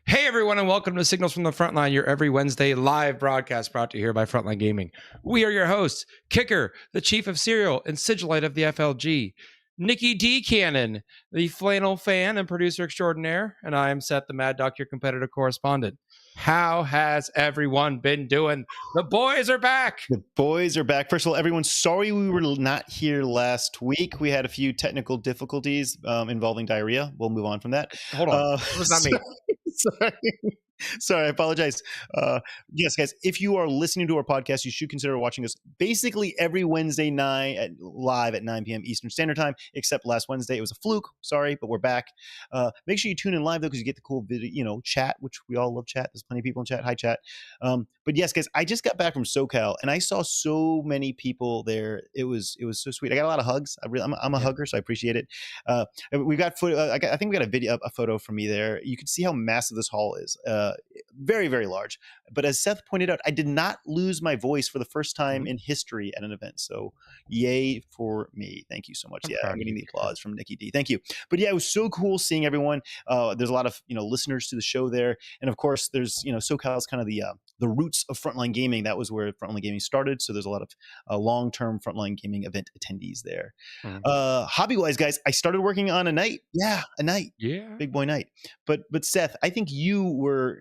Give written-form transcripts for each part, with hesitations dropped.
Hey everyone, and welcome to Signals from the Frontline, your every Wednesday live broadcast brought to you here by Frontline Gaming. We are your hosts, Kicker, the Chief of Serial, and Sigilite of the FLG, Nicky Dee Cannon, the flannel fan and producer extraordinaire, and I am Seth, the Mad Dok, your competitive correspondent. How has everyone been doing? The boys are back. The boys are back. First of all, everyone, sorry we were not here last week. We had a few technical difficulties involving diarrhea. We'll move on from that. Hold on. It was not me. Sorry, I apologize. Yes, guys, if you are listening to our podcast, you should consider watching us basically every Wednesday night live at 9 p.m. Eastern Standard Time, except last Wednesday. It was a fluke. Sorry, but we're back. Make sure you tune in live, though, because you get the cool video, chat, which we all love chat. There's plenty of people in chat. Hi, chat. But yes, guys, I just got back from SoCal, and I saw so many people there. It was so sweet. I got a lot of hugs. I'm a hugger, so I appreciate it. We got I think we got a photo from me there. You can see how massive this hall is. Very, very large. But as Seth pointed out, I did not lose my voice for the first time in history at an event. So yay for me. Thank you so much. I'm getting the applause from Nicky Dee. Thank you. But yeah, it was so cool seeing everyone. There's a lot of, listeners to the show there. And of course, there's, SoCal is kind of the roots of Frontline Gaming. That was where Frontline Gaming started. So there's a lot of long-term Frontline Gaming event attendees there. Hobby-wise, guys, I started working on a night. Yeah, a night. Yeah. Big boy night. But Seth, I think you were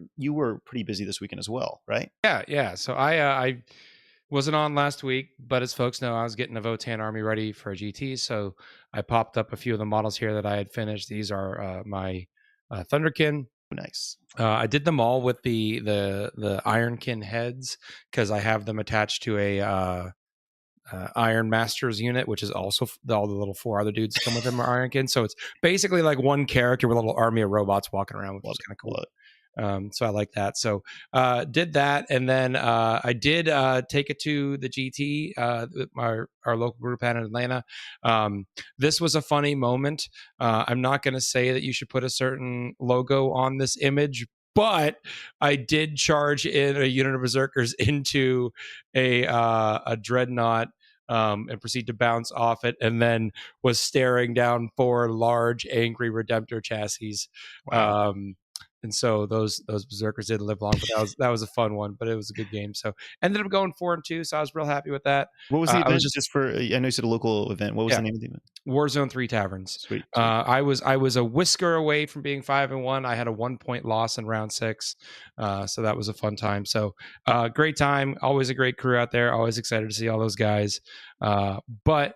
pretty busy this weekend as well, right? Yeah. So I wasn't on last week, but as folks know, I was getting a Votan army ready for a GT. So I popped up a few of the models here that I had finished. These are my Thunderkin. Nice. I did them all with the Ironkin heads because I have them attached to a Iron Masters unit, which is also all the little 4 other dudes that come with them are Ironkin. So it's basically like one character with a little army of robots walking around, which is kind of cool. So I like that. So did that, and then I did take it to the GT, our local group had in Atlanta. This was a funny moment. I'm not going to say that you should put a certain logo on this image, but I did charge in a unit of berserkers into a dreadnought. And proceed to bounce off it, and then was staring down 4 large, angry Redemptor chassis. Wow. And so those berserkers did live long, but that was a fun one. But it was a good game. So ended up going 4-2. So I was real happy with that. What was the event? Just for I know you said a local event. What was the name of the event? Warzone 3 Taverns. Sweet. I was a whisker away from being 5-1. I had a 1-point loss in round 6. So that was a fun time. So great time. Always a great crew out there. Always excited to see all those guys. But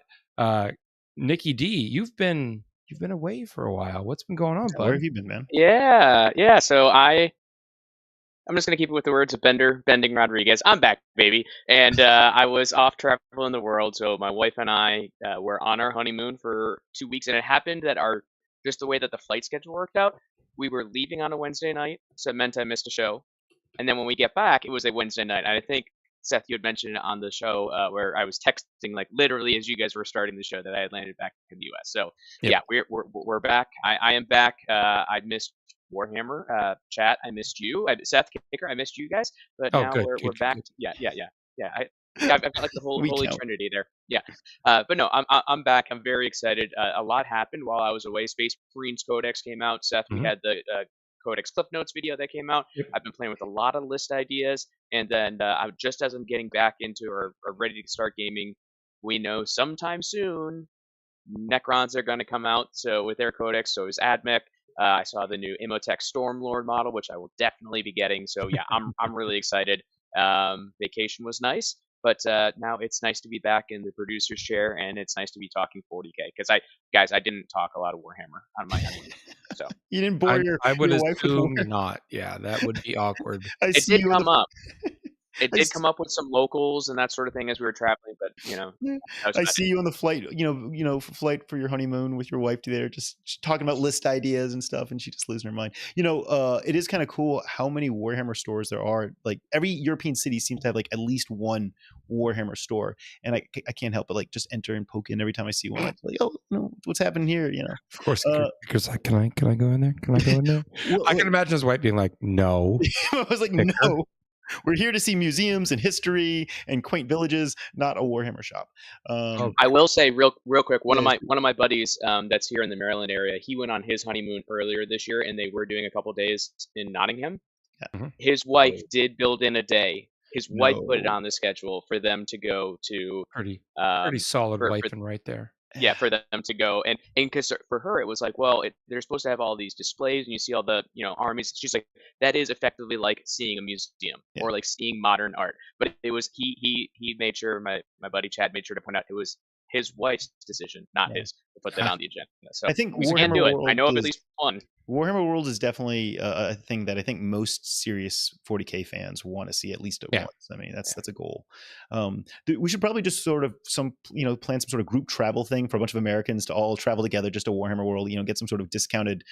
Nicky Dee, you've been away for a while. What's been going on, bud? Where have you been, man? Yeah. So I'm just gonna keep it with the words of Bending Rodriguez. I'm back, baby. And I was off traveling the world. So my wife and I were on our honeymoon for 2 weeks, and it happened that just the way that the flight schedule worked out, we were leaving on a Wednesday night, so it meant I missed a show. And then when we get back, it was a Wednesday night. And I think Seth, you had mentioned it on the show where I was texting like literally as you guys were starting the show that I had landed back in the U.S. So yeah, we're back. I am back. I missed Warhammer chat. I missed you, Seth, Kicker. I missed you guys, but now we're back. Good. Yeah. I've got like the whole holy trinity there. Yeah, but no, I'm back. I'm very excited. A lot happened while I was away. Space Marines Codex came out. Seth, we had the Codex Clip Notes video that came out. Yep. I've been playing with a lot of list ideas, and then just as I'm getting back into or ready to start gaming, we know sometime soon Necrons are going to come out. So with their Codex, so is AdMech. I saw the new Imhotech Stormlord model, which I will definitely be getting. So yeah, I'm really excited. Vacation was nice, but now it's nice to be back in the producer's chair, and it's nice to be talking 40K because I didnn't talk a lot of Warhammer on my honeymoon. So you didn't bore I would assume not. Yeah, that would be awkward. It did come up. It did come up with some locals and that sort of thing as we were traveling, but I see you on the flight, flight for your honeymoon with your wife there, just talking about list ideas and stuff, and she just losing her mind. It is kind of cool how many Warhammer stores there are. Like every European city seems to have like at least one Warhammer store, and I can't help but like just enter and poke in every time I see one. I'm like, oh no, what's happening here? Of course, because can I go in there? Can I go in there? Well, I can imagine his wife being like, no. I was like, no. We're here to see museums and history and quaint villages, not a Warhammer shop. I will say real quick, one Yeah, of my buddies that's here in the Maryland area, he went on his honeymoon earlier this year, and they were doing a couple days in Nottingham. yeah. Mhm. His wife did build in a day. His wife put it No. on the schedule for them to go to Pretty um solid for wifing right there. yeah, for them to go and because for her it was like, well, they're supposed to have all these displays and you see all the armies. She's like, that is effectively like seeing a museum Yeah. or like seeing modern art. But it was he made sure my buddy Chad made sure to point out it was his wife's decision, not Yeah. his, to put that on the agenda. So I think we can Warhammer do it. I World know of at is least one. Warhammer World is definitely a thing that I think most serious 40K fans want to see at least at Yeah. once. I mean, that's a goal. We should probably just sort of plan some sort of group travel thing for a bunch of Americans to all travel together just to Warhammer World. Get some sort of discounted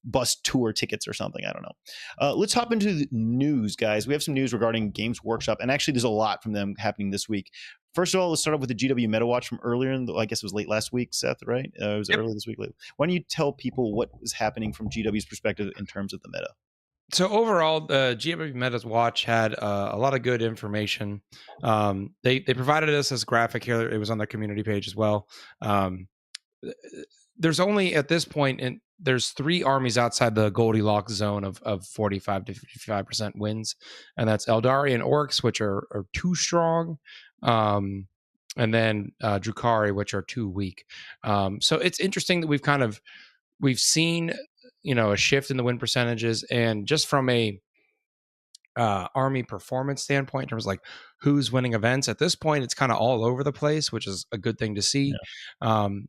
bus tour tickets or something. I don't know. Let's hop into the news, guys. We have some news regarding Games Workshop, and actually, there's a lot from them happening this week. First of all, let's start off with the GW Meta Watch from earlier I guess it was late last week, Seth, right? It was early this week. Why don't you tell people what is happening from GW's perspective in terms of the meta? So overall, the GW Meta's watch had a lot of good information. They provided us this graphic here. It was on their community page as well. There's only at this point, and there's 3 armies outside the Goldilocks zone of 45 to 55% wins, and that's Eldari and Orcs, which are too strong, and then Drukhari, which are too weak. So it's interesting that we've seen a shift in the win percentages, and just from a army performance standpoint in terms of like who's winning events at this point, it's kind of all over the place, which is a good thing to see.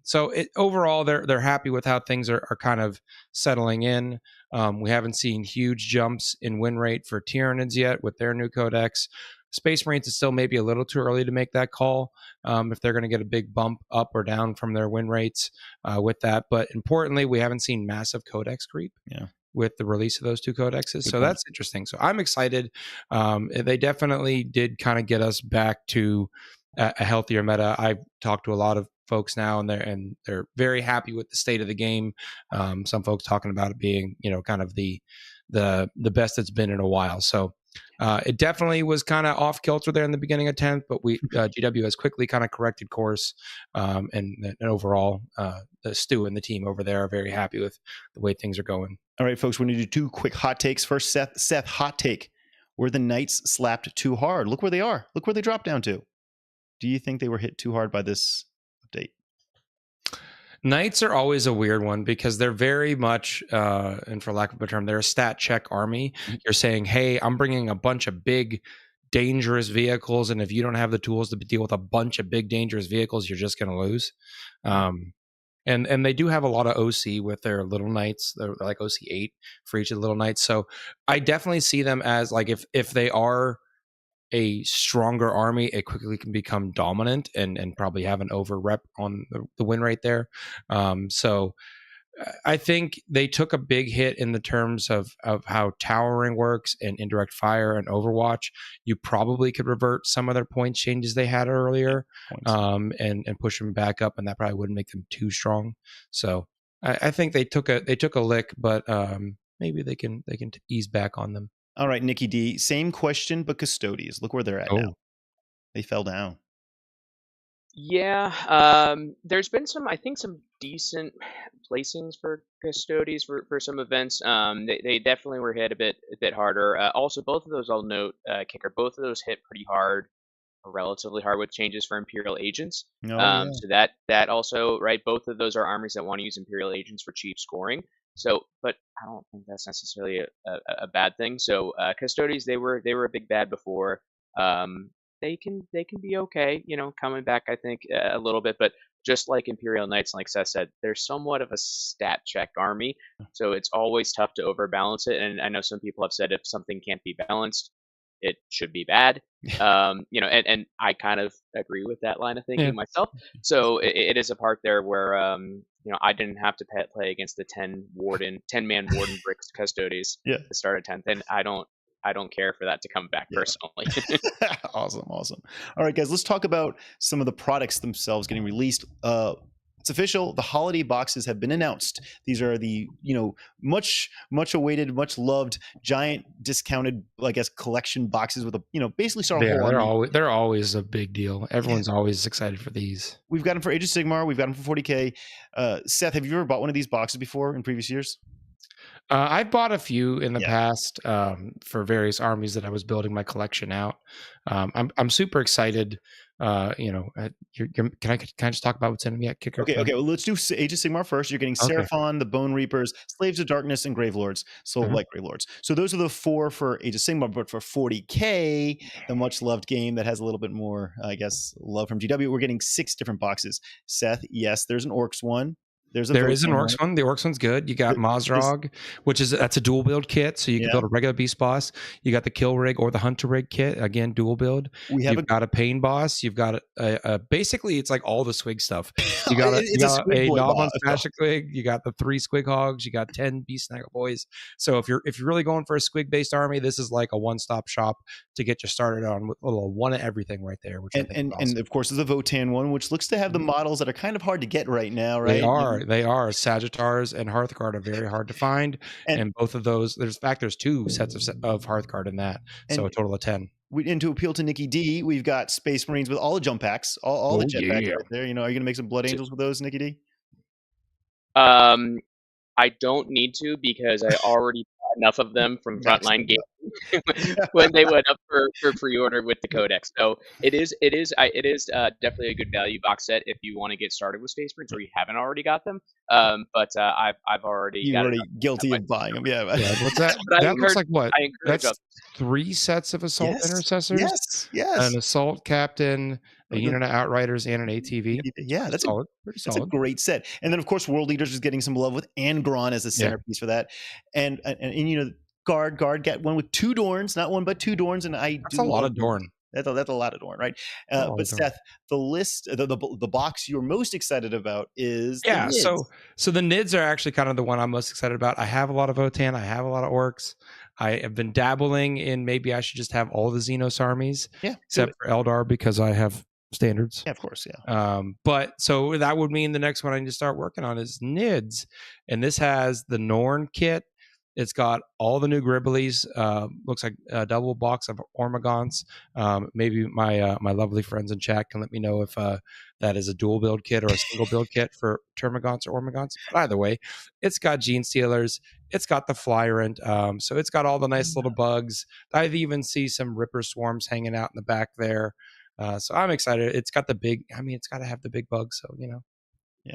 So overall they're happy with how things are kind of settling in. We haven't seen huge jumps in win rate for Tyranids yet with their new codex. Space Marines is still maybe a little too early to make that call if they're going to get a big bump up or down from their win rates with that. But importantly, we haven't seen massive codex creep with the release of those 2 codexes. So that's interesting. So I'm excited. They definitely did kind of get us back to a healthier meta. I've talked to a lot of folks now, and they're very happy with the state of the game. Some folks talking about it being, kind of the best it's been in a while. So it definitely was kind of off kilter there in the beginning of 10th, but GW has quickly kind of corrected course, and overall, Stu and the team over there are very happy with the way things are going. All right, folks, we're going to do 2 quick hot takes. First, Seth, hot take. Were the Knights slapped too hard? Look where they are. Look where they dropped down to. Do you think they were hit too hard by this update? Knights are always a weird one because they're very much, and for lack of a term, they're a stat check army. You're saying, hey, I'm bringing a bunch of big, dangerous vehicles, and if you don't have the tools to deal with a bunch of big, dangerous vehicles, you're just going to lose. And they do have a lot of OC with their little knights. They're like OC 8 for each of the little knights. So I definitely see them as like if they are a stronger army, it quickly can become dominant and probably have an over rep on the win rate there. So I think they took a big hit in the terms of how towering works and indirect fire and Overwatch. You probably could revert some of their points changes they had earlier, and push them back up, and that probably wouldn't make them too strong. So I think they took a lick, but maybe they can ease back on them. All right, Nicky Dee, same question, but Custodians. Look where they're at now. They fell down. Yeah, there's been some decent placings for Custodies for some events. They definitely were hit a bit harder. Also, both of those, I'll note, Kicker, both of those hit pretty hard, or relatively hard, with changes for Imperial Agents. So that also, right, both of those are armies that want to use Imperial Agents for cheap scoring. So, but I don't think that's necessarily a bad thing. So, Custodies, they were a big bad before. They can be okay, coming back, I think, a little bit, but just like Imperial Knights, like Seth said, they're somewhat of a stat check army, so it's always tough to overbalance it. And I know some people have said if something can't be balanced, it should be bad. And I kind of agree with that line of thinking myself. So it is a part there where I didn't have to play against the 10-man warden bricks Custodies to start at 10th, and I don't care for that to come back personally. Awesome. All right, guys, let's talk about some of the products themselves getting released. It's official. The holiday boxes have been announced. These are the, much awaited, much loved, giant discounted, I guess, collection boxes with basically start a whole army. They're always a big deal. Everyone's always excited for these. We've got them for Age of Sigmar. We've got them for 40K. Seth, have you ever bought one of these boxes before in previous years? I've bought a few in the past for various armies that I was building my collection out. I'm super excited. Can I just talk about what's in them yet? Okay. Well, let's do Age of Sigmar first. You're getting Seraphon, the Bone Reapers, Slaves of Darkness, and Gravelords. Soul like Gravelords. So those are the 4 for Age of Sigmar. But for 40K, the much loved game that has a little bit more, I guess, love from GW, we're getting 6 different boxes. Seth, yes, there's an Orcs one. There is an Orcs one. The Orcs one's good. You got Mazrog, that's a dual build kit, so you can build a regular beast boss. You got the kill rig or the hunter rig kit, again dual build. You've got a pain boss. You've got a basically it's like all the Swig stuff. You got a Noblin Smash Squig. You got the 3 Squig Hogs. You got 10 Beast Snaggle Boys. So if you're really going for a Squig based army, this is like a one-stop shop to get you started on with a little one of everything right there. Which and of course there's a Votan one, which looks to have the models that are kind of hard to get right now, right? They are. Sagittars and Hearthguard are very hard to find, and both of those. There's 2 sets of Hearthguard in that, so a total of 10. And to appeal to Nicky Dee, we've got Space Marines with all the jump packs, all the jet packs right there. Are you going to make some Blood Angels with those, Nicky Dee? I don't need to because I already bought enough of them from Frontline Gaming when they went up for pre-order with the Codex. So it is definitely a good value box set if you want to get started with Space Marines or you haven't already got them. But I've already You're already guilty of buying them. Yeah. What's that? That looks like what? That's 3 sets of Assault Intercessors. Yes. An Assault Captain, a unit of Outriders, and an ATV. Yeah, that's solid. That's a great set. And then of course World Leaders is getting some love with Angron as a centerpiece for that. And Guard got one with 2 Dorns, not one but 2 Dorns, and that's a lot of Dorn. That's a lot of Dorn, right? But Seth, the list, the box you're most excited about is the Nids. So the Nids are actually kind of the one I'm most excited about. I have a lot of Votan, I have a lot of Orcs. I have been dabbling in maybe I should just have all the Xenos armies, except for Eldar because I have standards. Yeah, of course, yeah. But so that would mean the next one I need to start working on is Nids, and this has the Norn kit. It's got all the new Gribblies. Looks like a double box of Ormagants. Maybe my lovely friends in chat can let me know if that is a dual build kit or a single build kit for Termagants or Ormagants. But either way, it's got Gene Stealers. It's got the Flyrant. So it's got all the nice little bugs. I even see some Ripper Swarms hanging out in the back there. So I'm excited. It's got it's got to have the big bugs. So,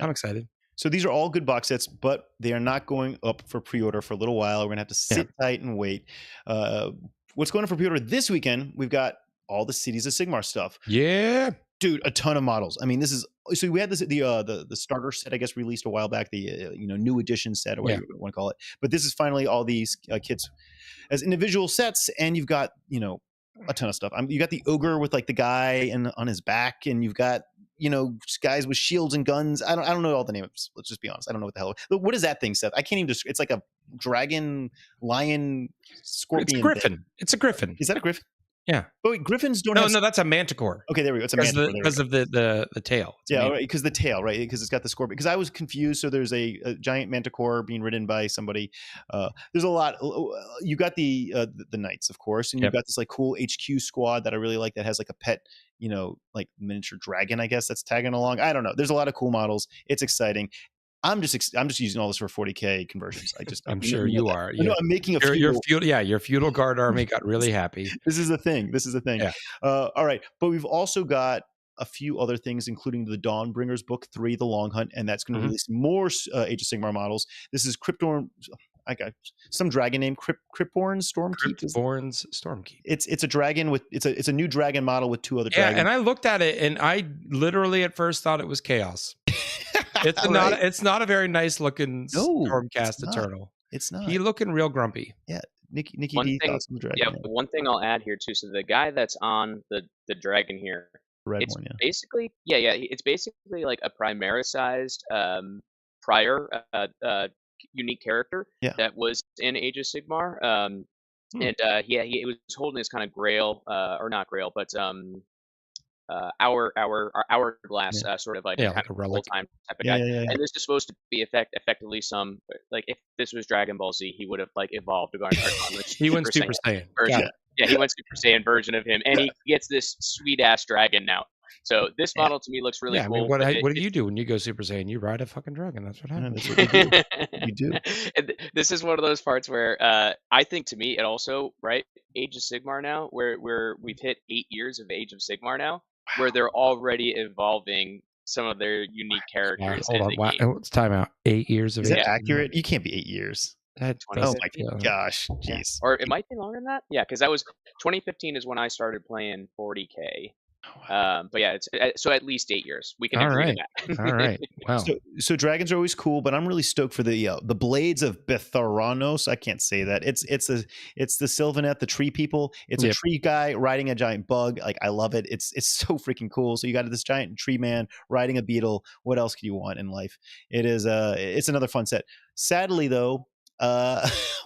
I'm excited. So these are all good box sets, but they are not going up for pre-order for a little while. We're going to have to sit tight and wait. What's going on for pre-order this weekend? We've got all the Cities of Sigmar stuff. Yeah. Dude, a ton of models. I mean, so we had the starter set, I guess, released a while back, the new edition set or whatever you want to call it. But this is finally all these kits as individual sets, and you've got, a ton of stuff. You got the ogre with like the guy on his back, and you've got guys with shields and guns. I don't know all the names. Let's just be honest. I don't know what the hell. What is that thing, Seth? I can't even. It's like a dragon, lion, scorpion. It's a griffin. It's a griffin. Is that a griffin? Yeah. But wait, griffins don't. No, that's a manticore. Okay, there we go. It's a manticore because of the tail. Right, because the tail, right? Because it's got the scorpion. Because I was confused. So there's a giant manticore being ridden by somebody. There's a lot. You got the knights, of course, and you've got this like cool HQ squad that I really like. That has like a pet, like miniature dragon, I guess, that's tagging along. I don't know. There's a lot of cool models. It's exciting. I'm just using all this for 40K conversions. I'm sure you are. I'm making a your feudal guard army got really happy. This is a thing. Yeah. All right, but we've also got a few other things, including the Dawnbringers Book 3, The Long Hunt, and that's going to release more Age of Sigmar models. This is Cryptorn. I got some dragon name, Cryptorn's Stormkeep. Cryptorn's Stormkeep. It's a dragon with it's a new dragon model with 2 other dragons. Yeah, and I looked at it, and I literally at first thought it was Chaos. It's not a very nice looking Stormcast Eternal. It's not. He looking real grumpy. Yeah, Nicky Dee thoughts on the dragon. Yeah, one thing I'll add here too. So the guy that's on the dragon here, basically it's basically like a Primera-sized prior unique character that was in Age of Sigmar. And he was holding this kind of grail, or not grail, but hourglass sort of like Yeah, kind like a of relic. full-time type of Yeah, guy. yeah, yeah, yeah. And this is supposed to be effectively some like if this was Dragon Ball Z, he would have like evolved to go on the He went Super Saiyan Saiyan. version. Got it. Yeah, he went Super Saiyan version of him, and he gets this sweet ass dragon now. So this Yeah. model to me looks really Yeah, I cool. mean, what but do you do when you go Super Saiyan? You ride a fucking dragon. That's what Yeah, happens. that's what you do. You do. And this is one of those parts where I think to me it also right Age of Sigmar now, where we've hit 8 years of Age of Sigmar now, where they're already evolving some of their unique Wow, characters hold in on. the Wow, game. it's time out. 8 years of Is that age. accurate? You can't be 8 years. That Oh doesn't my 2015. feel- gosh, Yeah. jeez. Or it might be longer than that. Yeah, because that was 2015 is when I started playing 40K. But yeah, it's so at least 8 years. We can All agree right. to that. All right. Wow. So dragons are always cool, but I'm really stoked for the blades of Betharanos. I can't say that. It's the Sylvanet, the tree people. It's a Yep. tree guy riding a giant bug. Like I love it. It's so freaking cool. So you got this giant tree man riding a beetle. What else could you want in life? It is it's another fun set. Sadly though,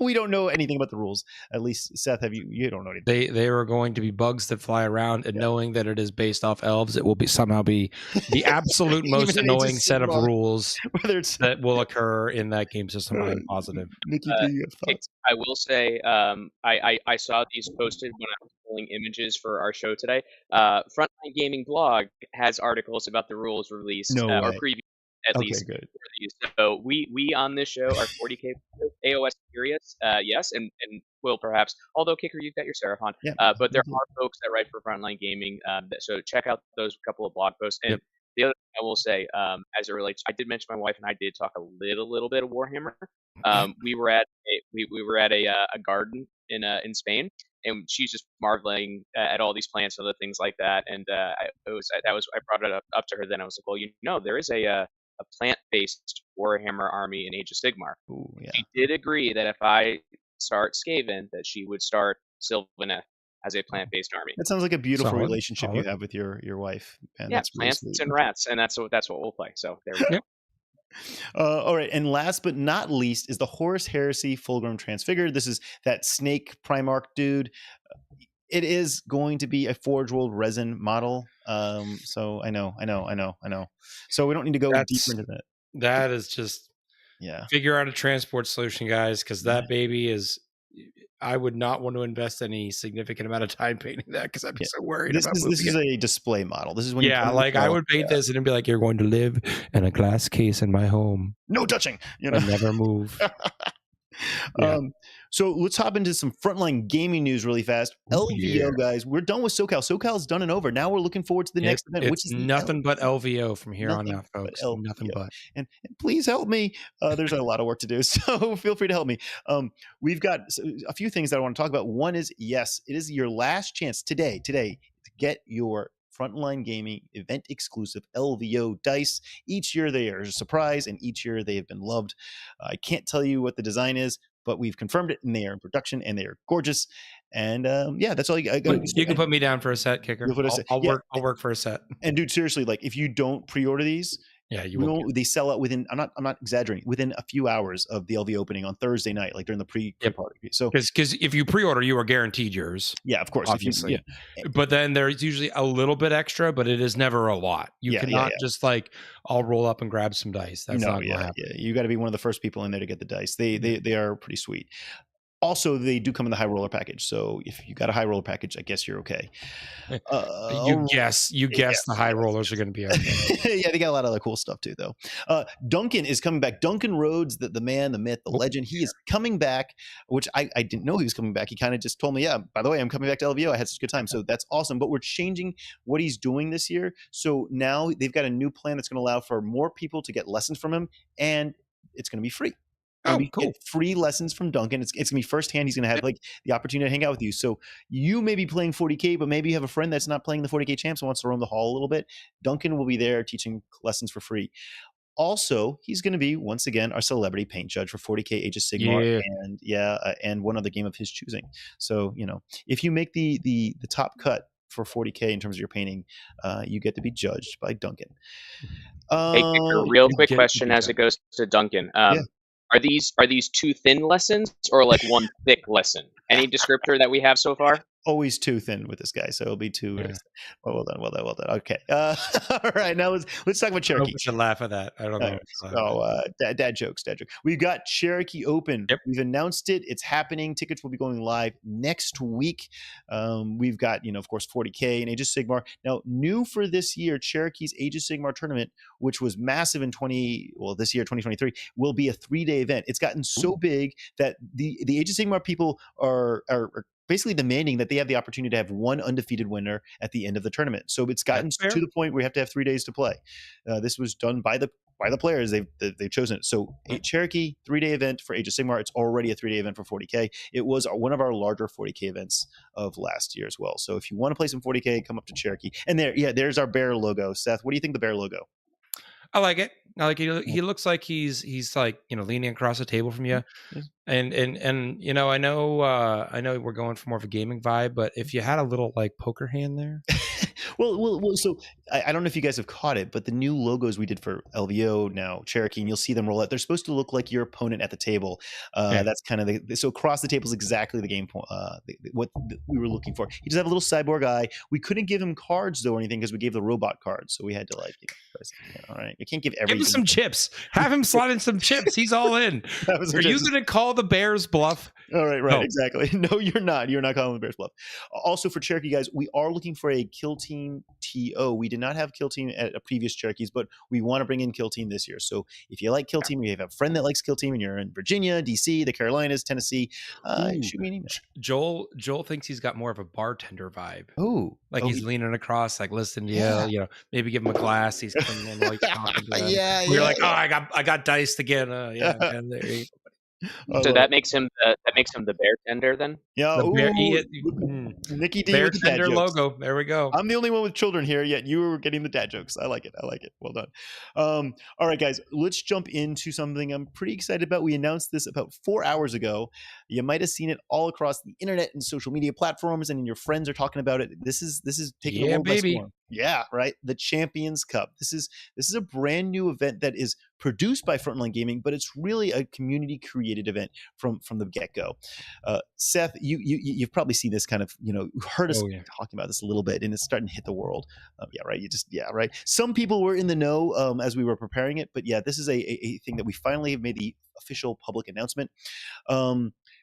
we don't know anything about the rules. At least Seth, you don't know anything. They are going to be bugs that fly around, and knowing that it is based off elves, it will be somehow be the absolute most Even in Age of annoying set of Sigmar. rules Whether it's that will occur in that game system. I'm positive. Nicky Dee, you have thoughts? I will say, I saw these posted when I was pulling images for our show today. Frontline Gaming blog has articles about the rules released No or way. preview at Okay, least good. for these. So we on this show are 40K AoS curious, yes, and will perhaps. Although Kicker, you've got your Seraphon, Yeah. but there are folks that write for Frontline Gaming. So check out those couple of blog posts. And Yep. the other thing I will say, as it relates, I did mention my wife and I did talk a little bit of Warhammer. We were at a garden in Spain, and she's just marveling at all these plants and other things like that. And I brought it up to her. Then I was like, well, there is a plant-based Warhammer army in Age of Sigmar. Ooh, yeah. She did agree that if I start Skaven, that she would start Sylvaneth as a plant-based army. That sounds like a beautiful Solid, relationship solid. you have with your wife. And Yeah, that's really plants sweet. and rats, and that's what we'll play. So there we go. All right, and last but not least is the Horus Heresy Fulgrim Transfigured. This is that snake Primarch dude. It is going to be a Forge World resin model. So I know. So we don't need to go deeper into that. That is just Yeah. figure out a transport solution, guys, because that baby is. I would not want to invest any significant amount of time painting that because I'd be so worried This about is moving it. a display model. This is when Yeah, like I would paint this and it'd be like, you're going to live in a glass case in my home. no touching. You know, And never move. Yeah. So let's hop into some Frontline Gaming news really fast. Ooh, LVO, yeah. guys, we're done with SoCal. SoCal's done and over. Now we're looking forward to the next event, which It's is the nothing but LVO from here on Nothing out, but folks. LVO. Nothing but. And please help me. There's a lot of work to do, so feel free to help me. We've got a few things that I want to talk about. One is, yes, it is your last chance today to get your Frontline Gaming event exclusive LVO dice. Each year they are a surprise, and each year they have been loved. I can't tell you what the design is, but we've confirmed it, and they are in production, and they are gorgeous. And yeah, that's all you can put me down for a set, Kicker. I'll work for a set. And dude, seriously, like if you don't pre-order these, yeah, you will. They sell out within. I'm not exaggerating. Within a few hours of the LV opening on Thursday night, like during the pre-party. So because if you pre-order, you are guaranteed yours. Yeah, of course. Obviously. But then there's usually a little bit extra, but it is never a lot. You cannot just like I'll roll up and grab some dice. That's not gonna happen. Yeah. You got to be one of the first people in there to get the dice. They are pretty sweet. Also, they do come in the high roller package. So if you got a high roller package, I guess you're okay. You guess the high rollers are going to be okay. Yeah, they got a lot of other cool stuff too, though. Duncan is coming back. Duncan Rhodes, the man, the myth, the legend. He is coming back, which I didn't know he was coming back. He kind of just told me, yeah, by the way, I'm coming back to LVO. I had such a good time. So that's awesome. But we're changing what he's doing this year. So now they've got a new plan that's going to allow for more people to get lessons from him, and it's going to be free. Cool. Get free lessons from Duncan. It's gonna be firsthand. He's gonna have like the opportunity to hang out with you. So you may be playing 40K, but maybe you have a friend that's not playing the 40K champs and wants to roam the hall a little bit. Duncan will be there teaching lessons for free. Also, he's going to be once again our celebrity paint judge for 40K Age of Sigmar, and one other game of his choosing. So if you make the top cut for 40K in terms of your painting, you get to be judged by Duncan. Hey, Kicker, real quick question as it goes to Duncan. Are these two thin lessons or like one thick lesson? Any descriptor that we have so far? always too thin with this guy, so it'll be too. Yeah. Well done. Okay. All right, now let's talk about I Cherokee. hope we should laugh at that. I don't know. Dad jokes. We've got Cherokee Open. Yep. We've announced it. It's happening. Tickets will be going live next week. We've got, of course, 40K and Age of Sigmar. Now, new for this year, Cherokee's Age of Sigmar tournament, which was massive in this year, 2023, will be a 3-day event. It's gotten so big that the Age of Sigmar people are basically demanding that they have the opportunity to have one undefeated winner at the end of the tournament. So it's gotten to the point where we have to have 3 days to play. This was done by the players. They've chosen it. So Cherokee 3-day event for Age of Sigmar. It's already a 3-day event for 40K. It was one of our larger 40K events of last year as well. So if you want to play some 40K, come up to Cherokee. And there's our bear logo. Seth, what do you think of the bear logo? I like it. He looks like he's like, leaning across the table from you. And I know we're going for more of a gaming vibe, but if you had a little like poker hand there. Well, so I don't know if you guys have caught it, but the new logos we did for LVO now, Cherokee, and you'll see them roll out. They're supposed to look like your opponent at the table. That's kind of so across the table is exactly the game point, what we were looking for. He does have a little cyborg eye. We couldn't give him cards though or anything because we gave the robot cards, so we had to all right, you can't give everything. Give him some chips. Have him slot in some chips. He's all in. Are you going to call the Bears bluff? All right, no. Exactly. No, you're not. You're not calling the Bears bluff. Also for Cherokee, guys, we are looking for a Kill Team TO. We did not have Kill Team at a previous Cherokees, but we want to bring in Kill Team this year. So if you like Kill Team, you have a friend that likes Kill Team, and you're in Virginia, DC, the Carolinas, Tennessee, shoot me an email. Joel thinks he's got more of a bartender vibe. He's leaning across, like listening to you. Maybe give him a glass. He's coming in while he's talking to them. You're like, oh, I got diced again. And there you go. So that makes him the bear tender then. Yeah, Nicky Dee bear with the dad tender jokes. logo. There we go. I'm the only one with children here, yet you were getting the dad jokes. I like it. Well done. All right, guys, let's jump into something I'm pretty excited about. We announced this about 4 hours ago. You might have seen it all across the internet and social media platforms, and your friends are talking about it. This is taking the world by storm. Yeah, right. The Champions Cup. This is a brand new event that is produced by Frontline Gaming, but it's really a community created event from the get-go. Seth, you've probably seen this kind of, heard us talking about this a little bit, and it's starting to hit the world. Right. Some people were in the know as we were preparing it, but this is a thing that we finally have made the official public announcement.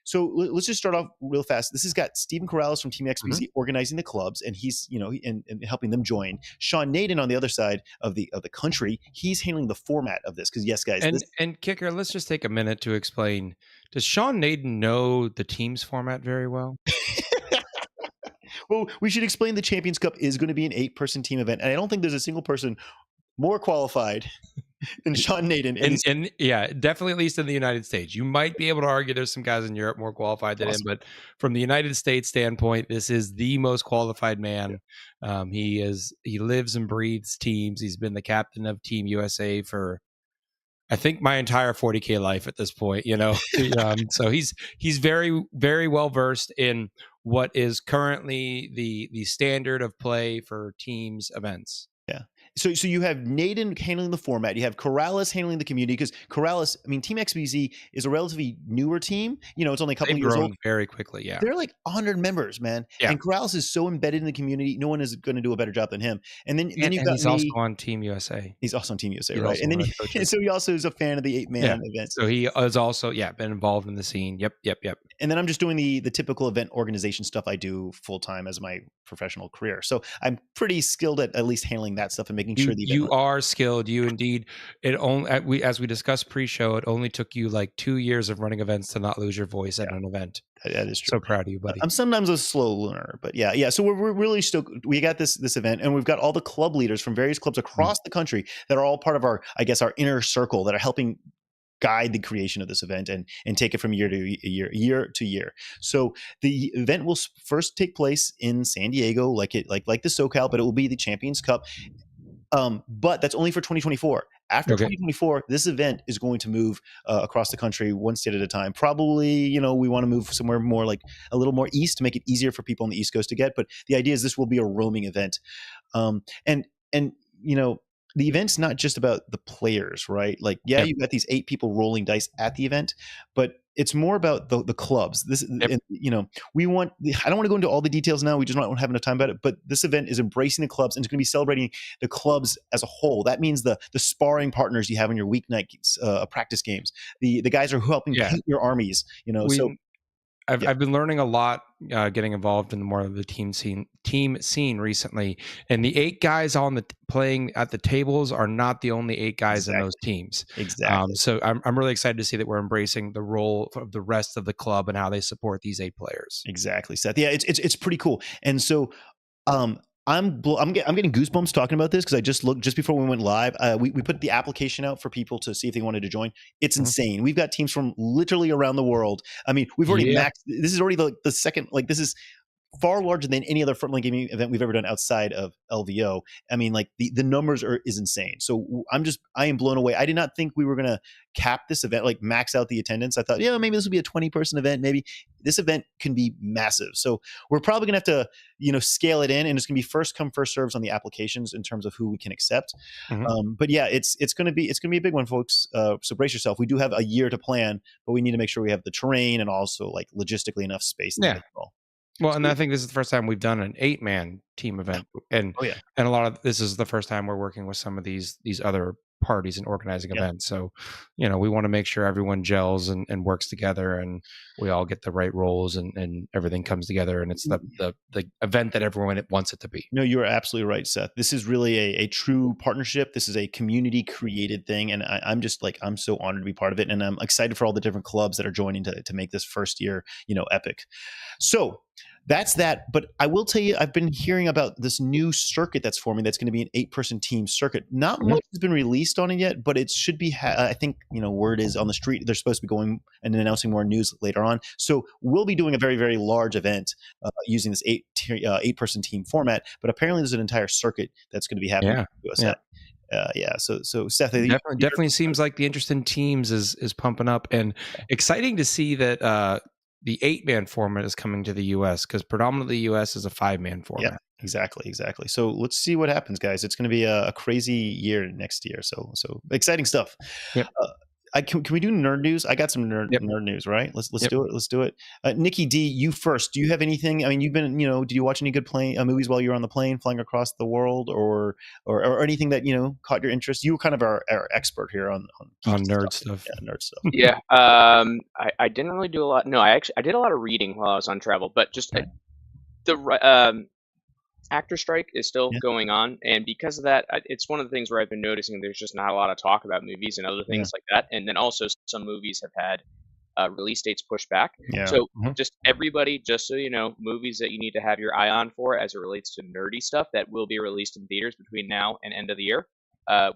So let's just start off real fast. This has got Stephen Corrales from Team XBZ organizing the clubs, and he's and helping them join. Sean Naden on the other side of the country, he's handling the format of this because yes, guys. And Kicker, let's just take a minute to explain. Does Sean Naden know the team's format very well? Well, we should explain the Champions Cup is going to be an 8-person team event, and I don't think there's a single person more qualified than Sean Naden. And definitely at least in the United States. You might be able to argue there's some guys in Europe more qualified than him, but from the United States standpoint, this is the most qualified man. He lives and breathes teams. He's been the captain of Team USA for I think my entire 40K life at this point, so he's very, very well versed in what is currently the standard of play for teams events. Yeah. So you have Naden handling the format. You have Corrales handling the community because Corrales, Team XBZ is a relatively newer team. It's only a couple of years old. Very quickly, yeah. They're like 100 members, man. Yeah. And Corrales is so embedded in the community. No one is going to do a better job than him. And then you've got he's also on Team USA. He's also on Team USA, right? And then so he also is a fan of the 8-man event. So he has also been involved in the scene. Yep. And then I'm just doing the typical event organization stuff I do full time as my professional career. So I'm pretty skilled at least handling that stuff and making sure the you are skilled. You indeed. It only as we discussed pre-show, it only took you like 2 years of running events to not lose your voice at an event. That is true. So proud of you, buddy. I'm sometimes a slow learner, but yeah. So we're really stoked. We got this event, and we've got all the club leaders from various clubs across the country that are all part of our inner circle that are helping guide the creation of this event and take it from year to year. So the event will first take place in San Diego, like the SoCal, but it will be the Champions Cup. But that's only for 2024. After 2024, this event is going to move across the country one state at a time. Probably, we want to move somewhere more like a little more east to make it easier for people on the East Coast to get. But the idea is this will be a roaming event. The event's not just about the players, right? Like, you've got these 8 people rolling dice at the event, but it's more about the clubs. This, Yep. you know, we want. I don't want to go into all the details now. We just don't have enough time about it. But this event is embracing the clubs, and it's going to be celebrating the clubs as a whole. That means the sparring partners you have in your weeknight practice games. The guys are helping Yeah. paint your armies. You know, so I've been learning a lot, getting involved in more of the team scene recently, and the 8 guys on the playing at the tables are not the only 8 guys in those teams. Exactly. So I'm really excited to see that we're embracing the role of the rest of the club and how they support these 8 players. Exactly, Seth. Yeah, it's pretty cool. And so, I'm getting goosebumps talking about this because I just looked just before we went live. We put the application out for people to see if they wanted to join. It's insane. We've got teams from literally around the world. I mean, we've already maxed. This is already the second. Like, this is far larger than any other Frontline Gaming event we've ever done outside of LVO. I mean, like the numbers is insane. So I am blown away. I did not think we were gonna cap this event, like max out the attendance. I thought, maybe this will be a 20-person event. Maybe this event can be massive. So we're probably gonna have to, scale it in, and it's gonna be first come first serves on the applications in terms of who we can accept. But yeah, it's gonna be a big one, folks. So brace yourself. We do have a year to plan, but we need to make sure we have the terrain and also like logistically enough space. Well, and I think this is the first time we've done an 8-man team event, and and a lot of this is the first time we're working with some of these other parties and organizing events. So, we want to make sure everyone gels and works together, and we all get the right roles, and everything comes together, and it's the event that everyone wants it to be. No, you're absolutely right, Seth. This is really a true partnership. This is a community created thing, and I'm just like, I'm so honored to be part of it, and I'm excited for all the different clubs that are joining to make this first year, epic. So that's that. But I will tell you, I've been hearing about this new circuit that's forming. That's going to be an 8-person team circuit. Not much has been released on it yet, but it should be. I think word is on the street. They're supposed to be going and announcing more news later on. So we'll be doing a very, very large event using this 8-person team format. But apparently, there's an entire circuit that's going to be happening. So Seth, definitely seems like the interest in teams is pumping up, and exciting to see that the 8-man format is coming to the US, because predominantly the US is a 5-man format. Yeah, exactly. So let's see what happens, guys. It's going to be a crazy year next year. So exciting stuff. Yep. Can we do nerd news? I got some nerd news, right? Let's do it. Let's do it. Nicky Dee, you first. Do you have anything? I mean, you've been, did you watch any good movies while you were on the plane flying across the world, or anything that caught your interest? You were kind of our expert here on nerd stuff. Yeah, nerd stuff. Yeah. I didn't really do a lot. No, I did a lot of reading while I was on travel, but just the actor strike is still going on, and because of that, it's one of the things where I've been noticing there's just not a lot of talk about movies and other things like that, and then also some movies have had release dates pushed back. So just everybody, just so you know, movies that you need to have your eye on for as it relates to nerdy stuff that will be released in theaters between now and end of the year.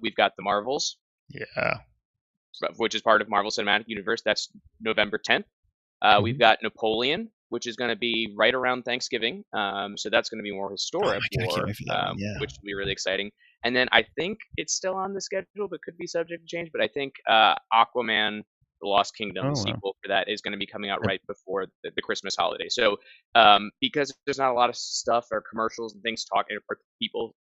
We've got The Marvels, which is part of Marvel Cinematic Universe. That's November 10th. We've got Napoleon, which is going to be right around Thanksgiving. So that's going to be more historic war, which will be really exciting. And then I think it's still on the schedule, but could be subject to change. But I think Aquaman, The Lost Kingdom, sequel for that is going to be coming out right before the Christmas holiday. So because there's not a lot of stuff or commercials and things talking, or people,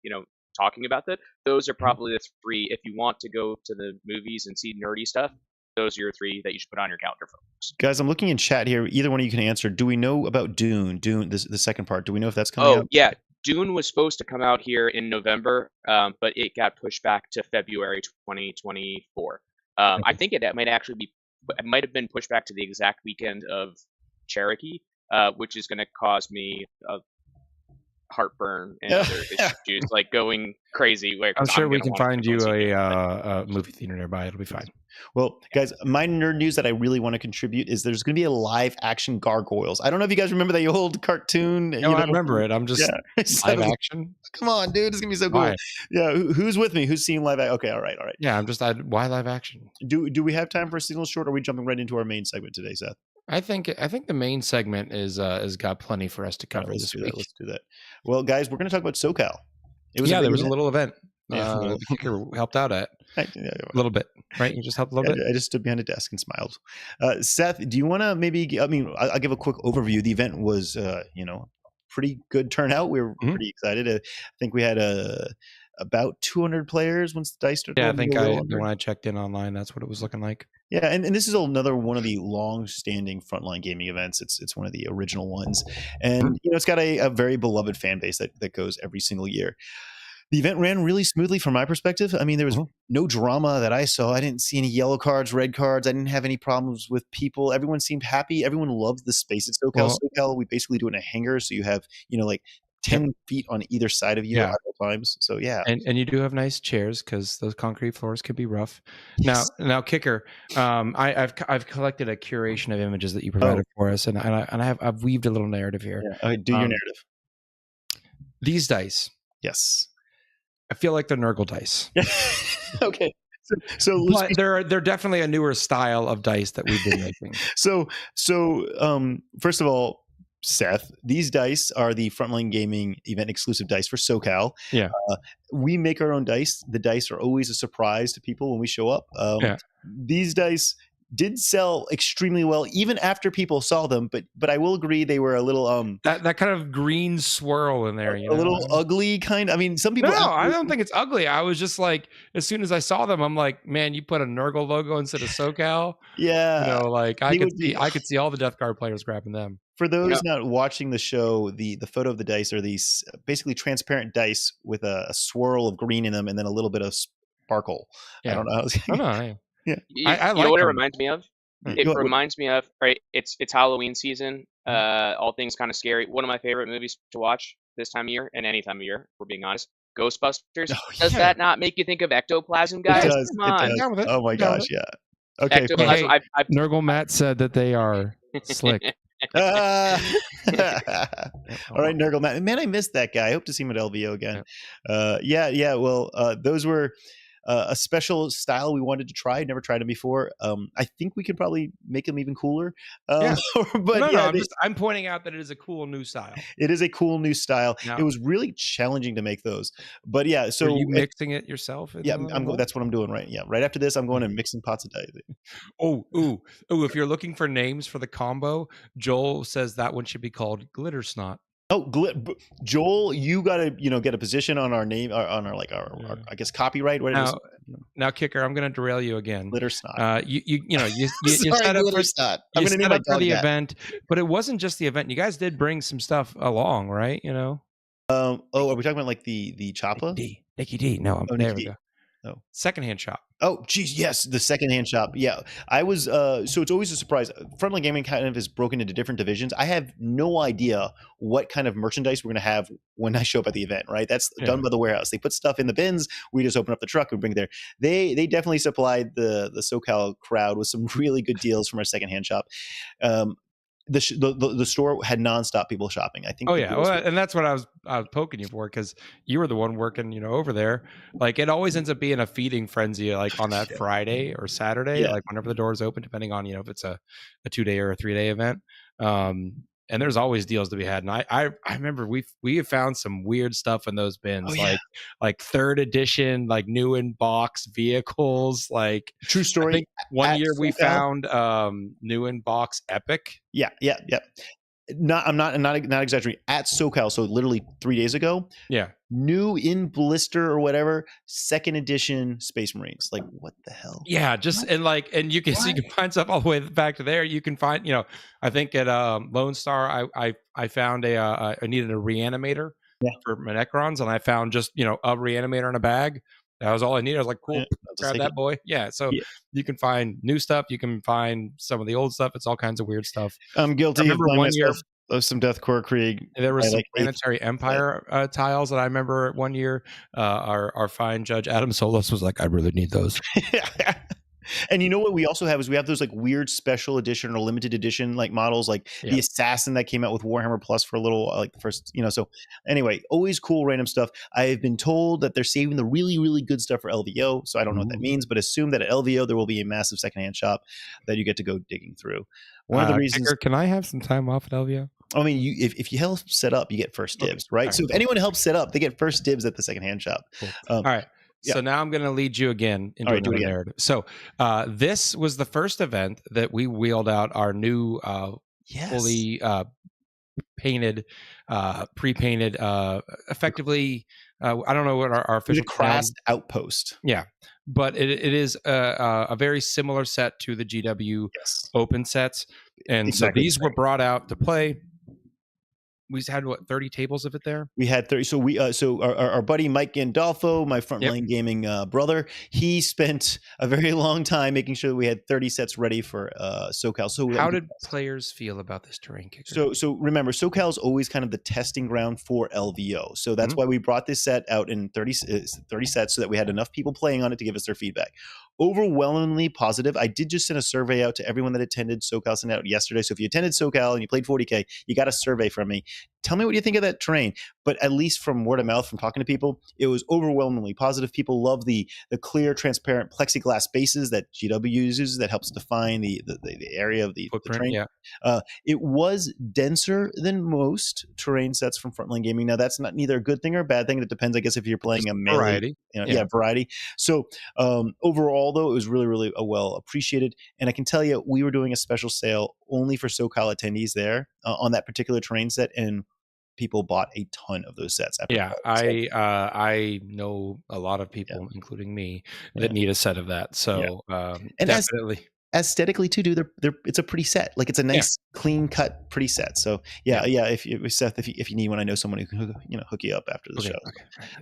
talking about that, those are probably the 3. If you want to go to the movies and see nerdy stuff, those are your 3 that you should put on your calendar, folks. Guys, I'm looking in chat here. Either one of you can answer. Do we know about Dune? The second part. Do we know if that's coming out? Yeah. Dune was supposed to come out here in November, but it got pushed back to February 2024. I think it might have been pushed back to the exact weekend of Cherokee, which is going to cause me heartburn and other issues, like going crazy. I'm sure we can find you a movie theater nearby. It'll be fine. Well, guys, my nerd news that I really want to contribute is there's going to be a live action Gargoyles. I don't know if you guys remember that old cartoon. No, I remember it. I'm just live action. Come on, dude, it's gonna be so cool. Why? Yeah, who's with me? Who's seeing live? Okay, all right. Yeah, why live action? Do we have time for a signal short? Or are we jumping right into our main segment today, Seth? I think the main segment is got plenty for us to cover this week. Let's do that. Well, guys, we're going to talk about SoCal. There was a little event. The kicker helped out at a little bit, right? You just helped a little bit. I just stood behind a desk and smiled. Seth, do you want to maybe? I mean, I'll give a quick overview. The event was, pretty good turnout. We were pretty excited. I think we had about 200 players once the dice started. Yeah, I think when I checked in online, that's what it was looking like. Yeah, and this is another one of the long-standing Frontline Gaming events. It's one of the original ones, and it's got a very beloved fan base that goes every single year. The event ran really smoothly from my perspective. I mean, there was no drama that I saw. I didn't see any yellow cards, red cards. I didn't have any problems with people. Everyone seemed happy. Everyone loved the space at SoCal. SoCal, we basically do it in a hangar, so you have like 10 feet on either side of you at all times. So yeah, and you do have nice chairs because those concrete floors could be rough. Yes. Now, Kicker, I've collected a curation of images that you provided for us, and I've weaved a little narrative here. Yeah. Do your narrative. These dice, yes, I feel like they're Nurgle dice. Okay. So but they're definitely a newer style of dice that we've been making. So first of all, Seth, these dice are the Frontline Gaming event exclusive dice for SoCal. Yeah. We make our own dice. The dice are always a surprise to people when we show up. These dice did sell extremely well even after people saw them, but I will agree they were a little that kind of green swirl in there, a little ugly kind. I mean, some people. No, I don't think it's ugly. I was just like, as soon as I saw them, I'm like, man, you put a Nurgle logo instead of SoCal. Yeah, I could see all the Death Guard players grabbing them. For those not watching the show, the photo of the dice are these basically transparent dice with a swirl of green in them and then a little bit of sparkle. Yeah. I don't know. Yeah, I like what it reminds me of. It reminds me of It's Halloween season. All things kind of scary. One of my favorite movies to watch this time of year and any time of year, if we're being honest. Ghostbusters. Does that not make you think of ectoplasm, guys? It does. Come on. It does. Oh my gosh, yeah. Okay. Ectoplasm. Nurgle Matt said that they are slick. All right, Nurgle Matt. Man, I missed that guy. I hope to see him at LVO again. Yeah. Well, those were a special style we wanted to try. Never tried them before. I think we could probably make them even cooler. But I'm pointing out that it is a cool new style. It is a cool new style. No. It was really challenging to make those. But yeah, so are you mixing it yourself? Yeah, that's what I'm doing right. Yeah, right after this, I'm going and mixing pots of dice. If you're looking for names for the combo, Joel says that one should be called Glitter Snot. Oh, Joel, you got to get a position on our name, on our I guess copyright. Now, Kicker, I'm going to derail you again. Glitter Snot. You set up for the event, but it wasn't just the event. You guys did bring some stuff along, right? Are we talking about like the Choppa? Nicky Dee. No, there we go. Oh, secondhand shop. Oh, geez, yes, the secondhand shop. Yeah, I was. So it's always a surprise. Frontline Gaming kind of is broken into different divisions. I have no idea what kind of merchandise we're going to have when I show up at the event. Right, that's done by the warehouse. They put stuff in the bins. We just open up the truck and bring it there. They definitely supplied the SoCal crowd with some really good deals from our secondhand shop. The store had nonstop people shopping. I think. Oh yeah, and that's what I was poking you for, because you were the one working, over there. Like, it always ends up being a feeding frenzy, like on that Friday or Saturday, like whenever the doors open, depending on if it's a 2-day or a 3-day event. And there's always deals to be had. And I remember we have found some weird stuff in those bins, like 3rd edition, like new in box vehicles. Like, true story. I think one year we found new in box Epic. Yeah. I'm not exaggerating. At SoCal, so literally 3 days ago. Yeah. New in blister or whatever, 2nd edition Space Marines. Like, what the hell? Yeah, and you can find stuff all the way back to there. You can find, I think at Lone Star, I found I needed a reanimator for my Necrons, and I found just a reanimator in a bag. That was all I needed. I was like, cool, grab that boy. Yeah. So you can find new stuff. You can find some of the old stuff. It's all kinds of weird stuff. I'm guilty. I remember one year of some Deathcore Krieg. There was some Planetary Empire tiles that I remember one year. Our fine Judge Adam Solis was like, I really need those. And you know what we also have is we have those like weird special edition or limited edition like models, like the Assassin that came out with Warhammer Plus for a little, like the first, so anyway, always cool random stuff. I've been told that they're saving the really, really good stuff for LVO. So I don't know what that means, but assume that at LVO, there will be a massive secondhand shop that you get to go digging through. One of the reasons. Can I have some time off at LVO? I mean, if you help set up, you get first dibs, right? Right. So if anyone helps set up, they get first dibs at the secondhand shop. Cool. All right. So now I'm going to lead you again into another narrative. So this was the first event that we wheeled out our new fully painted, pre-painted, effectively I don't know what our It's a official Crast Outpost. Yeah, but it is a very similar set to the GW Yes, Open sets, and exactly so the these were brought out to play. We had 30 tables of it there. We had 30. So our buddy Mike Gandolfo, my Frontline Gaming brother, he spent a very long time making sure that we had 30 sets ready for SoCal. So how did players feel about this terrain kicker? So remember, SoCal is always kind of the testing ground for LVO. So that's why we brought this set out in 30 sets so that we had enough people playing on it to give us their feedback. Overwhelmingly positive. I did just send a survey out to everyone that attended SoCal, sent out yesterday. So if you attended SoCal and you played 40K, you got a survey from me. Tell me what you think of that terrain. But at least from word of mouth, from talking to people, it was overwhelmingly positive. People love the clear, transparent plexiglass bases that GW uses that helps define the area of the terrain. Yeah. It was denser than most terrain sets from Frontline Gaming. Now, that's not neither a good thing or a bad thing. It depends, I guess, if you're playing a melee. Variety. Variety. So overall, though, it was really, really well appreciated. And I can tell you, we were doing a special sale only for SoCal attendees there on that particular terrain set, and people bought a ton of those sets. I know a lot of people, including me, that need a set of that. So and definitely. Aesthetically too, dude, it's a pretty set. Like, it's a nice, clean cut, pretty set. So if Seth, if you need one, I know someone who can hook you up after the show.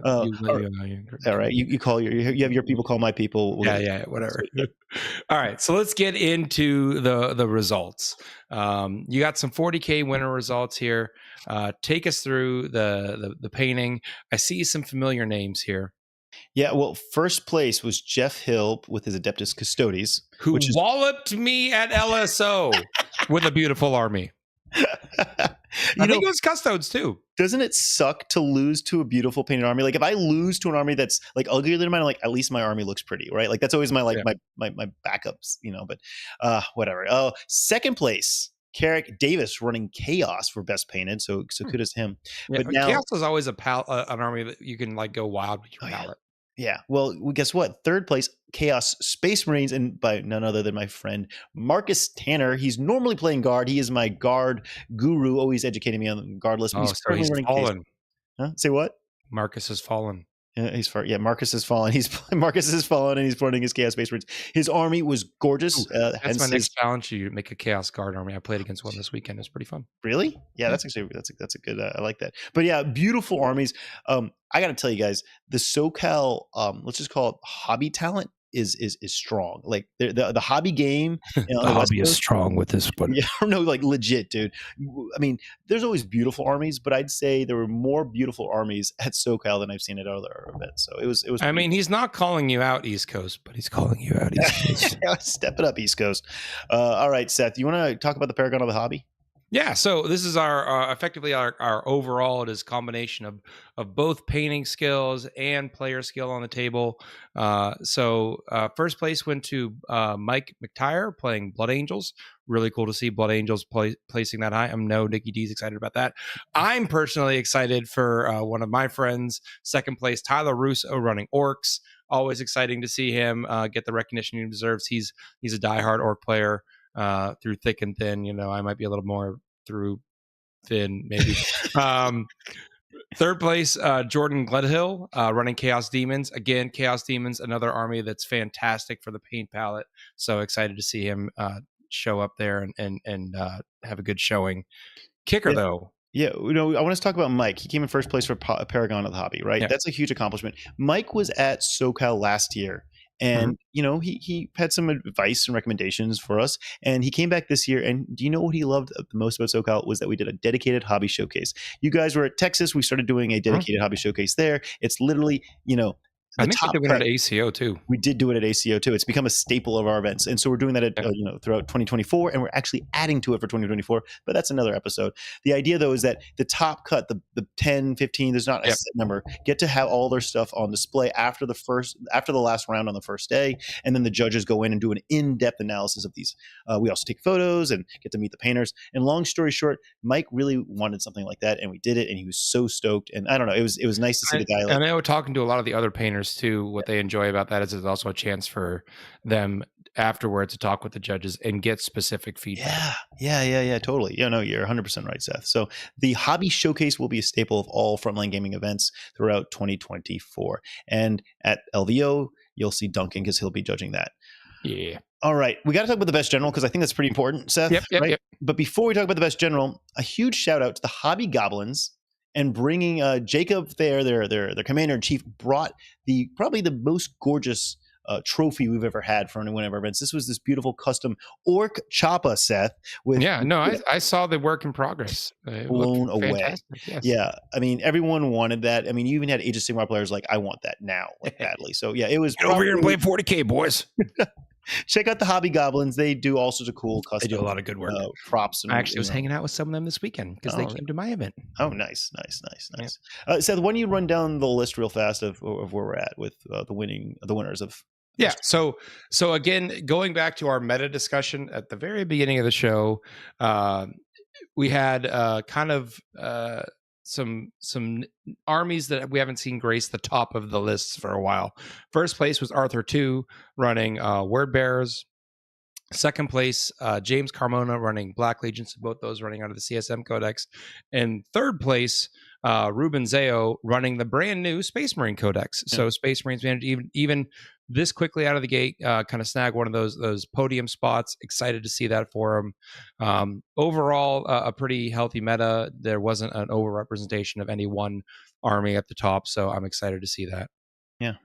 Okay. All right, you call you have your people call my people. Whatever. All right, so let's get into the results. You got some 40K winner results here. Take us through the painting. I see some familiar names here. Yeah, well, first place was Jeff Hill with his Adeptus Custodes, who walloped me at LSO with a beautiful army. I think it was Custodes too. Doesn't it suck to lose to a beautiful painted army? Like, if I lose to an army that's like uglier than mine, I'm like, at least my army looks pretty, right? Like, that's always my my backups, But whatever. Oh, second place, Carrick Davis running Chaos for best painted. So kudos to him. Yeah, but now Chaos is always an army that you can like go wild with your palette. Yeah. Well, guess what? Third place, Chaos Space Marines, and by none other than my friend Marcus Tanner. He's normally playing guard. He is my guard guru, always educating me on the guard list. He's running fallen. Huh? Say what? Marcus has fallen. Marcus has fallen. Marcus has fallen, and he's running his Chaos Space Marines. His army was gorgeous. That's my next challenge. You make a Chaos Guard army. I played against one this weekend. It's pretty fun. Really? Yeah, that's actually that's a good. I like that. But yeah, beautiful armies. I got to tell you guys, the SoCal, let's just call it hobby talent, is strong. Like, the hobby game, the hobby is strong with this one. Yeah, no, like, legit, dude. I mean, there's always beautiful armies, but I'd say there were more beautiful armies at SoCal than I've seen at other events. So it was. I mean, he's not calling you out, East Coast, but he's calling you out, East Coast. Step it up, East Coast. All right, Seth, you want to talk about the Paragon of the Hobby? Yeah, so this is our effectively our overall. It is a combination of both painting skills and player skill on the table. So first place went to Mike McTire playing Blood Angels. Really cool to see Blood Angels placing that high. I know Nicky Dee's excited about that. I'm personally excited for one of my friends, second place, Tyler Russo running Orcs. Always exciting to see him get the recognition he deserves. He's a diehard Orc player. Through thick and thin, I might be a little more through thin, maybe. Third place, Jordan Gledhill, running Chaos Demons. Again, Chaos Demons, another army that's fantastic for the paint palette. So excited to see him show up there and have a good showing. Kicker, though. Yeah, I want to talk about Mike. He came in first place for Paragon of the Hobby, right? Yeah. That's a huge accomplishment. Mike was at SoCal last year. And, he had some advice and recommendations for us. And he came back this year. And do you know what he loved the most about SoCal was that we did a dedicated hobby showcase. You guys were at Texas. We started doing a dedicated hobby showcase there. It's literally, I think we did it at ACO too. We did do it at ACO too. It's become a staple of our events. And so we're doing that at, throughout 2024, and we're actually adding to it for 2024, but that's another episode. The idea though is that the top cut, the 10, 15, there's not a set number, get to have all their stuff on display after the last round on the first day. And then the judges go in and do an in-depth analysis of these. We also take photos and get to meet the painters. And long story short, Mike really wanted something like that, and we did it, and he was so stoked. And I don't know, it was nice to see the guy. And I know talking to a lot of the other painters too, what they enjoy about that is it's also a chance for them afterwards to talk with the judges and get specific feedback. Yeah, totally. Yeah, no, you're 100% right, Seth. So the hobby showcase will be a staple of all Frontline Gaming events throughout 2024. And at LVO, you'll see Duncan because he'll be judging that. Yeah. All right, we got to talk about the best general because I think that's pretty important, Seth. Yep. But before we talk about the best general, a huge shout out to the Hobby Goblins and bringing Jacob there, their commander in chief, brought probably the most gorgeous trophy we've ever had for one of our events. This was this beautiful custom orc choppa, Seth. I saw the work in progress. Blown away. Yes. Yeah, I mean, everyone wanted that. I mean, you even had Age of Sigmar players like, I want that now, like badly. So yeah, it was. Get over here and play 40K, boys. Check out the Hobby Goblins. They do all sorts of cool custom. They do a lot of good work. Props. I actually was hanging out with some of them this weekend because they came to my event. Oh, nice. Seth, why don't you run down the list real fast of where we're at with the winners of. Yeah. So again, going back to our meta discussion at the very beginning of the show, we had some armies that we haven't seen grace the top of the lists for a while. First place was Arthur 2 running Word Bearers. Second place, James Carmona running Black Legion, so both those running under the CSM Codex. And third place, Ruben Zeo running the brand new Space Marine Codex. So Space Marines managed even this quickly out of the gate, kind of snag one of those podium spots. Excited to see that for him. Overall, a pretty healthy meta. There wasn't an overrepresentation of any one army at the top, so I'm excited to see that. Yeah.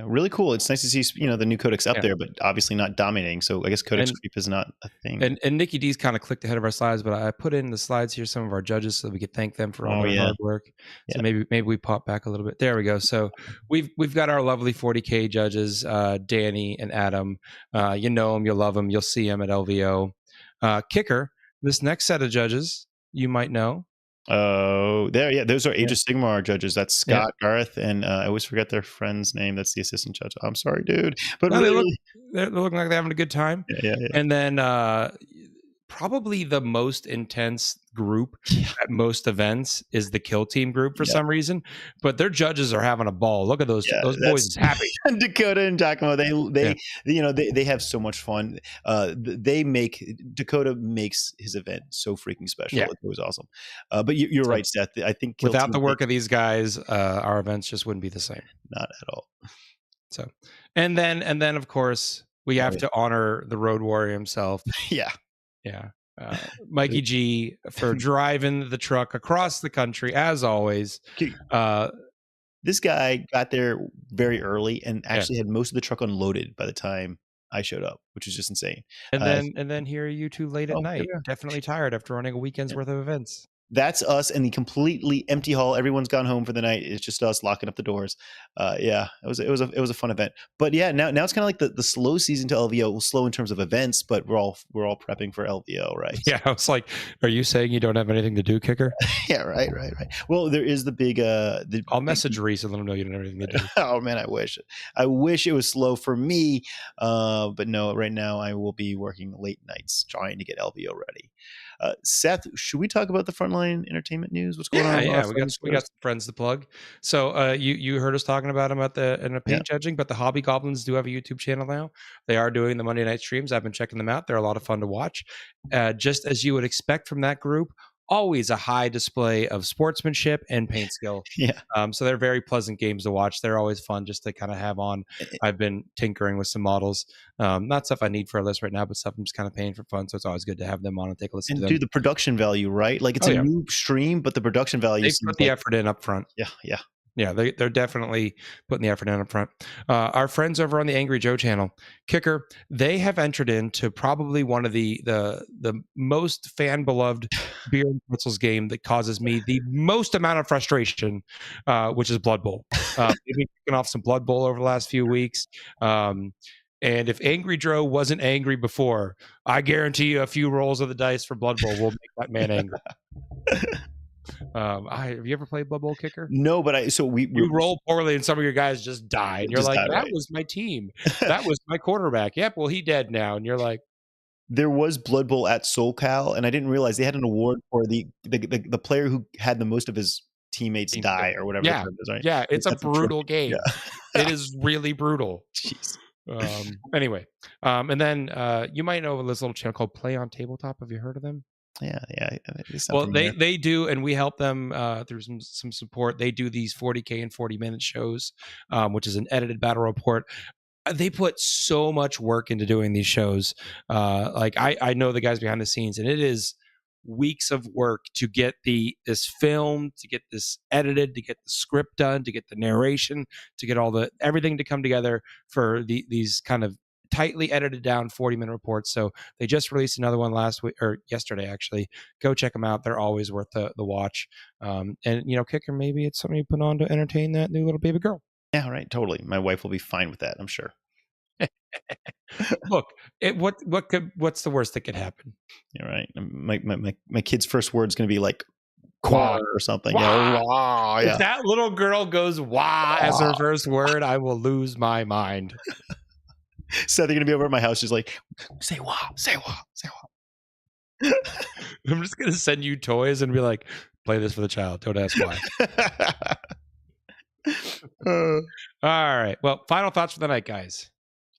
Really cool. It's nice to see the new codex up there, but obviously not dominating. So I guess codex creep is not a thing. And Nicky Dee's kind of clicked ahead of our slides, but I put in the slides here some of our judges so we could thank them for all their hard work. So maybe we pop back a little bit. There we go. So we've got our lovely 40K judges, Danny and Adam. You know them, you'll love them, you'll see them at LVO. Kicker, this next set of judges you might know. Oh, those are Age of Sigmar judges. That's Scott, Garth, and I always forget their friend's name. That's the assistant judge. I'm sorry, dude, but no, they're looking like they're having a good time. Yeah. And then probably the most intense group at most events is the Kill Team group for some reason, but their judges are having a ball. Look at those boys happy. Dakota and Giacomo, they have so much fun. Dakota makes his event so freaking special. It was awesome. But you're right, Seth. I think Kill without Team the work of these guys, our events just wouldn't be the same. Not at all. So, and then of course we have to honor the Road Warrior himself. Yeah. Mikey G for driving the truck across the country as always. This guy got there very early and actually had most of the truck unloaded by the time I showed up, which was just insane. And then here are you two late at night, definitely tired after running a weekend's worth of events. That's us in the completely empty hall. Everyone's gone home for the night. It's just us locking up the doors. It was a fun event. But now it's kind of like the slow season to LVO. Slow in terms of events, but we're all prepping for LVO, right? Yeah, I was like, are you saying you don't have anything to do, Kicker? Yeah, right. Well, there is the big. I'll message Reese and let him know you don't have anything to do. Oh man, I wish it was slow for me. But no, right now I will be working late nights trying to get LVO ready. Seth, should we talk about the Frontline Entertainment news? What's going on? Yeah, we got some friends to plug. So you heard us talking about them in the paint judging, but the Hobby Goblins do have a YouTube channel now. They are doing the Monday night streams. I've been checking them out. They're a lot of fun to watch. Just as you would expect from that group, always a high display of sportsmanship and paint skill. So they're very pleasant games to watch. They're always fun just to kind of have on. I've been tinkering with some models. Not stuff I need for a list right now, but stuff I'm just kind of paying for fun. So it's always good to have them on and take a listen to them. And do the production value, right? Like it's a new stream, but the production value. They put the effort in up front. Yeah, they're definitely putting the effort in up front. Our friends over on the Angry Joe channel, Kicker, they have entered into probably one of the most fan beloved beer and pretzels game that causes me the most amount of frustration, which is Blood Bowl. They've been kicking off some Blood Bowl over the last few weeks. And if Angry Joe wasn't angry before, I guarantee you a few rolls of the dice for Blood Bowl will make that man angry. Have you ever played Blood Bowl, Kicker? No, but you roll poorly and some of your guys just die, and you're like, that was my team, that was my quarterback. Yep, well he dead now, and you're like, there was Blood Bowl at SoCal, and I didn't realize they had an award for the player who had the most of his teammates die or whatever. Yeah, it's a brutal game. It is really brutal. Jeez. Anyway, and then you might know this little channel called Play on Tabletop. Have you heard of them? Yeah. Well, they do, and we help them through some support. They do these 40K and 40-minute shows, which is an edited battle report. They put so much work into doing these shows. Like I know the guys behind the scenes, and it is weeks of work to get this filmed, to get this edited, to get the script done, to get the narration, to get everything to come together for these kind of tightly edited down 40-minute reports. So they just released another one last week or yesterday, actually. Go check them out. They're always worth the watch. And kicker, maybe it's something you put on to entertain that new little baby girl. Yeah, right. Totally. My wife will be fine with that, I'm sure. Look, what's the worst that could happen? You're right. My kid's first word's going to be like quah or something. Wah. Wah, yeah. If that little girl goes wah as her first word, I will lose my mind. Seth, you're going to be over at my house. She's like, say wah, say wah, say wah. I'm just going to send you toys and be like, play this for the child. Don't ask why. All right. Well, final thoughts for the night, guys.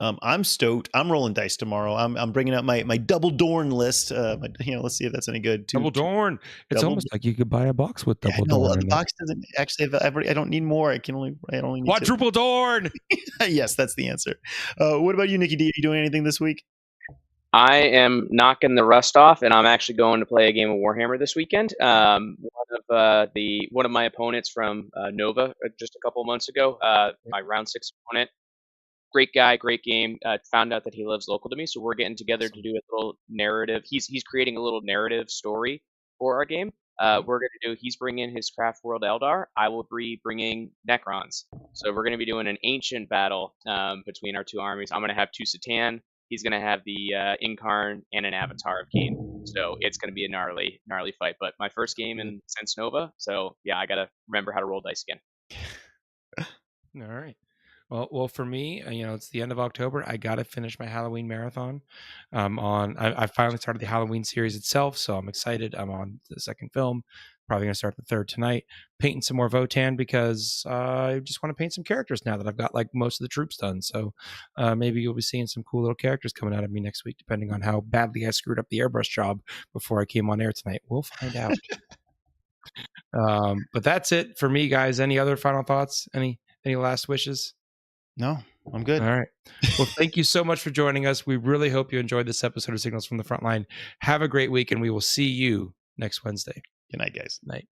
I'm stoked. I'm rolling dice tomorrow. I'm bringing out my double Dorn list. Let's see if that's any good. Double Dorn. It's almost like you could buy a box with double Dorn. The box doesn't actually have I don't need more. I only need quadruple Dorn. Yes, that's the answer. What about you, Nicky Dee? Are you doing anything this week? I am knocking the rust off, and I'm actually going to play a game of Warhammer this weekend. One of my opponents from Nova just a couple of months ago, my round 6 opponent. Great guy, great game. Found out that he lives local to me, so we're getting together to do a little narrative. He's creating a little narrative story for our game. He's bringing his Craft World Eldar. I will be bringing Necrons. So we're going to be doing an ancient battle between our two armies. I'm going to have 2 Satan. He's going to have the Incarn and an Avatar of Cain. So it's going to be a gnarly fight. But my first game since Nova. So yeah, I got to remember how to roll dice again. All right. Well, for me, it's the end of October. I got to finish my Halloween marathon. I finally started the Halloween series itself, so I'm excited. I'm on the second film. Probably going to start the third tonight. Painting some more Votann because I just want to paint some characters now that I've got like most of the troops done. So maybe you'll be seeing some cool little characters coming out of me next week, depending on how badly I screwed up the airbrush job before I came on air tonight. We'll find out. But that's it for me, guys. Any other final thoughts? Any last wishes? No, I'm good. All right. Well, thank you so much for joining us. We really hope you enjoyed this episode of Signals from the Frontline. Have a great week, and we will see you next Wednesday. Good night, guys. Night.